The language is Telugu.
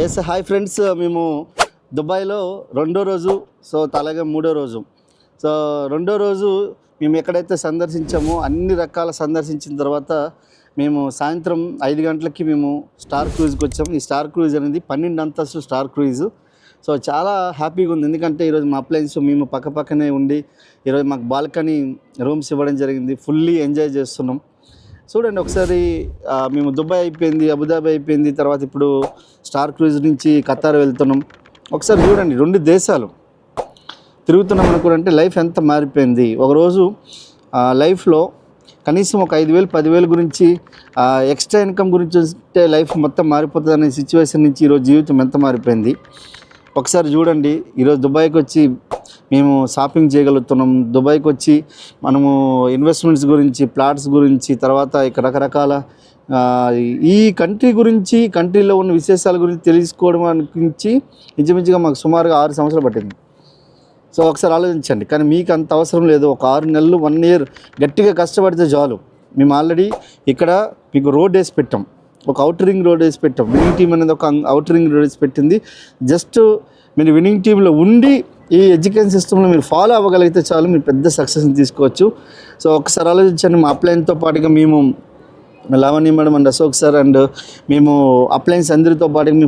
ఎస్ హాయ్ ఫ్రెండ్స్, మేము దుబాయ్లో రెండో రోజు, సో అలాగే మూడో రోజు. సో రెండో రోజు మేము ఎక్కడైతే సందర్శించామో అన్ని రకాల సందర్శించిన తర్వాత మేము సాయంత్రం 5 గంటలకి మేము స్టార్ క్రూజ్కి వచ్చాము. ఈ స్టార్ క్రూజ్ అనేది 12 అంతస్తు స్టార్ క్రూజ్. సో చాలా హ్యాపీగా ఉంది, ఎందుకంటే ఈరోజు మా అప్లయన్స్ మేము పక్కనే ఉండి ఈరోజు మాకు బాల్కనీ రూమ్స్ ఇవ్వడం జరిగింది. ఫుల్లీ ఎంజాయ్ చేస్తున్నాం. చూడండి ఒకసారి, మేము దుబాయ్ అయిపోయింది, అబుదాబి అయిపోయింది, తర్వాత ఇప్పుడు స్టార్ క్రూజ్ నుంచి ఖతార్ వెళ్తున్నాం. ఒకసారి చూడండి, 2 దేశాలు తిరుగుతున్నాం అనుకుంటే లైఫ్ ఎంత మారిపోయింది. ఒకరోజు లైఫ్లో కనీసం ఒక 5,000 10,000 గురించి ఎక్స్ట్రా ఇన్కమ్ గురించి వస్తే లైఫ్ మొత్తం మారిపోతుంది అనే సిచ్యువేషన్ నుంచి ఈరోజు జీవితం ఎంత మారిపోయింది. ఒకసారి చూడండి, ఈరోజు దుబాయ్కి వచ్చి మేము షాపింగ్ చేయగలుగుతున్నాం. దుబాయ్కి వచ్చి మనము ఇన్వెస్ట్మెంట్స్ గురించి, ప్లాట్స్ గురించి, తర్వాత ఇక్కడ రకరకాల ఈ కంట్రీ గురించి, కంట్రీలో ఉన్న విశేషాల గురించి తెలుసుకోవడం గురించి ఇంచుమించుగా మాకు సుమారుగా 6 సంవత్సరాలు పట్టింది. సో ఒకసారి ఆలోచించండి. కానీ మీకు అంత అవసరం లేదు. ఒక 6 నెలలు 1 ఇయర్ గట్టిగా కష్టపడితే చాలు. మేము ఆల్రెడీ ఇక్కడ మీకు రోడ్ వేసి పెట్టాం, ఒక అవుటర్ రింగ్ రోడ్ వేసి పెట్టాం. విన్నింగ్ టీమ్ అనేది ఒక అవుటర్ రింగ్ రోడ్ వేసి పెట్టింది. జస్ట్ మీరు విన్నింగ్ టీంలో ఉండి ఈ ఎడ్యుకేషన్ సిస్టంలో మీరు ఫాలో అవ్వగలిగితే చాలు, మీరు పెద్ద సక్సెస్ని తీసుకోవచ్చు. సో ఒకసారి ఆలోచించండి. మా అప్లయన్స్తో పాటుగా మేము Lavanya madam and Ashok sir and మేము అప్లయన్స్ అందరితో పాటుగా